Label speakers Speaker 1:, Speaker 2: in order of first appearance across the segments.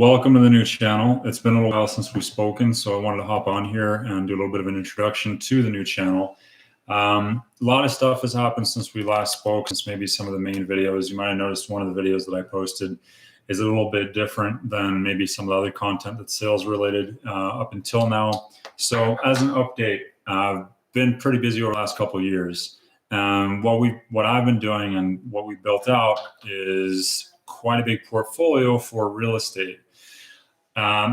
Speaker 1: Welcome to the new channel. It's been a little while since we've spoken, so I wanted to hop on here and do a little bit of an introduction to the new channel. A lot of stuff has happened since we last spoke, since maybe some of the main videos. You might have noticed one of the videos that I posted is a little bit different than maybe some of the other content that's sales related up until now. So as an update, I've been pretty busy over the last couple of years. What I've been doing and what we built out is quite a big portfolio for real estate.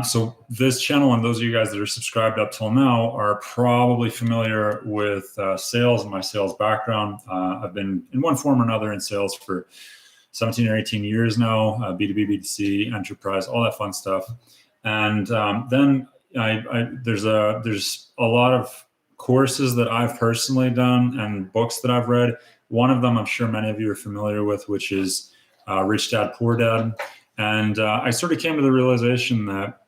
Speaker 1: So this channel, and those of you guys that are subscribed up till now, are probably familiar with sales and my sales background. I've been in one form or another in sales for 17 or 18 years now, B2B, B2C, enterprise, all that fun stuff. And then there's a lot of courses that I've personally done and books that I've read. One of them I'm sure many of you are familiar with, which is Rich Dad, Poor Dad. And I sort of came to the realization that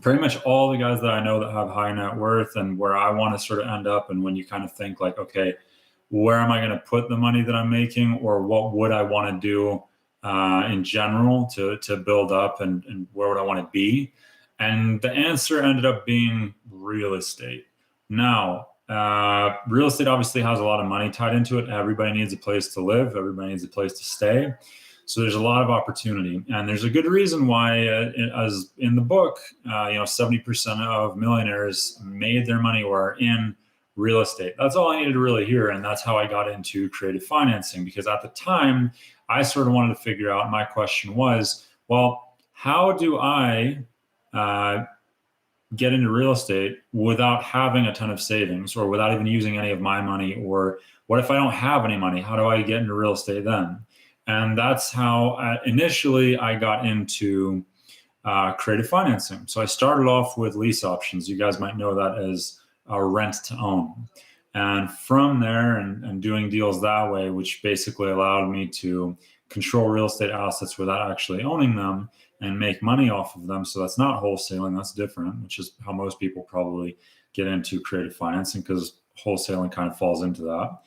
Speaker 1: pretty much all the guys that I know that have high net worth and where I want to sort of end up, and when you kind of think like, okay, where am I going to put the money that I'm making, or what would I want to do in general to build up, and where would I want to be? And the answer ended up being real estate. Now, real estate obviously has a lot of money tied into it. Everybody needs a place to live. Everybody needs a place to stay. So there's a lot of opportunity, and there's a good reason why, as in the book, 70% of millionaires made their money or are in real estate. That's all I needed to really hear, and that's how I got into creative financing, because at the time, I sort of wanted to figure out, my question was, well, how do I get into real estate without having a ton of savings, or without even using any of my money? Or what if I don't have any money? How do I get into real estate then? And that's how initially I got into creative financing. So I started off with lease options. You guys might know that as rent to own. And from there, and doing deals that way, which basically allowed me to control real estate assets without actually owning them and make money off of them. So that's not wholesaling, that's different, which is how most people probably get into creative financing, because wholesaling kind of falls into that.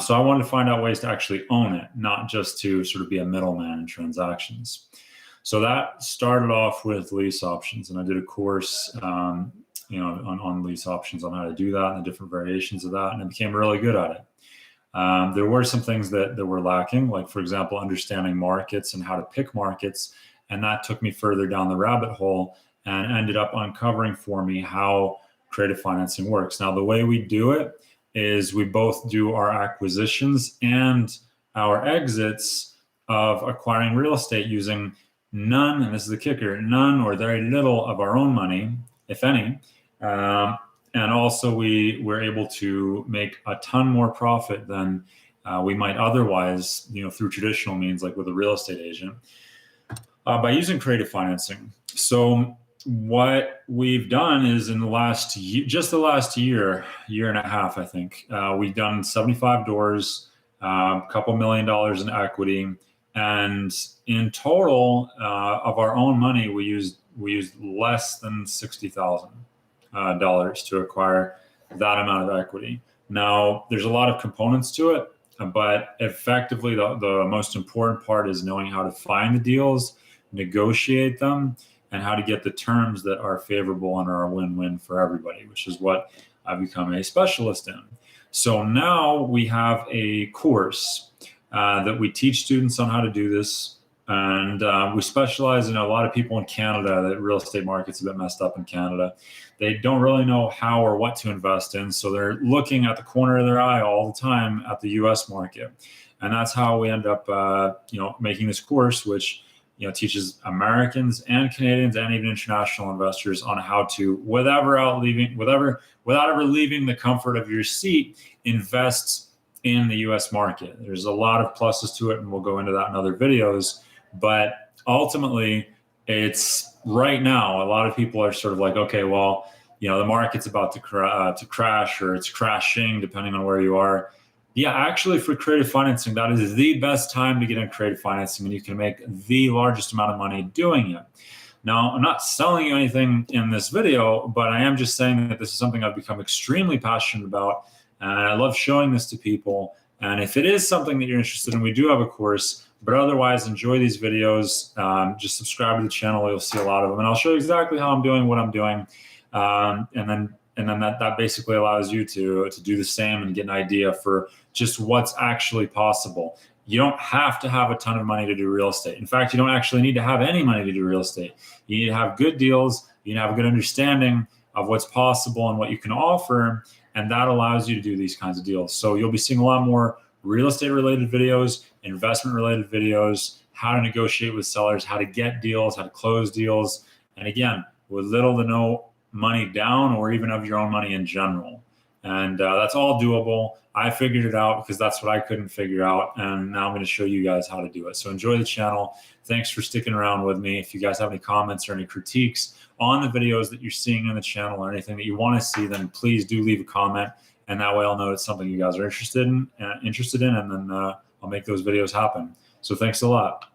Speaker 1: So I wanted to find out ways to actually own it, not just to sort of be a middleman in transactions. So that started off with lease options, and I did a course, on lease options, on how to do that and the different variations of that, and I became really good at it. There were some things that were lacking, like, for example, understanding markets and how to pick markets, and that took me further down the rabbit hole and ended up uncovering for me how creative financing works. Now, the way we do it is we both do our acquisitions and our exits of acquiring real estate using none, and this is the kicker, none or very little of our own money, if any. And also we're able to make a ton more profit than we might otherwise, through traditional means, like with a real estate agent, by using creative financing. So what we've done is, in the last year, just the last year and a half, I think, we've done 75 doors, a couple $1 million in equity, and in total of our own money, we used less than $60,000 to acquire that amount of equity. Now, there's a lot of components to it, but effectively, the most important part is knowing how to find the deals, negotiate them, and how to get the terms that are favorable and are a win-win for everybody, which is what I've become a specialist in. So now we have a course that we teach students on how to do this. And we specialize in a lot of people in Canada. The real estate market's a bit messed up in Canada. They don't really know how or what to invest in. So they're looking at the corner of their eye all the time at the US market. And that's how we end up, making this course, which teaches Americans and Canadians and even international investors on how to, without ever leaving the comfort of your seat, invest in the US market. There's a lot of pluses to it, and we'll go into that in other videos. But ultimately, it's right now, a lot of people are sort of like, okay, well, the market's about to crash, or it's crashing, depending on where you are. Yeah, actually, for creative financing, that is the best time to get into creative financing, and you can make the largest amount of money doing it. Now, I'm not selling you anything in this video, but I am just saying that this is something I've become extremely passionate about, and I love showing this to people. And if it is something that you're interested in, we do have a course But otherwise, enjoy these videos. Just subscribe to the channel. You'll see a lot of them. And I'll show you exactly how I'm doing, what I'm doing. And then that basically allows you to do the same and get an idea for just what's actually possible. You don't have to have a ton of money to do real estate. In fact, you don't actually need to have any money to do real estate. You need to have good deals. You need to have a good understanding of what's possible and what you can offer. And that allows you to do these kinds of deals. So you'll be seeing a lot more real estate related videos, investment related videos, how to negotiate with sellers, how to get deals, how to close deals. And again, with little to no money down or even of your own money in general. And that's all doable. I figured it out because that's what I couldn't figure out. And now I'm going to show you guys how to do it. So enjoy the channel. Thanks for sticking around with me. If you guys have any comments or any critiques on the videos that you're seeing on the channel or anything that you want to see, then please do leave a comment. And that way I'll know it's something you guys are interested in, and then I'll make those videos happen. So thanks a lot.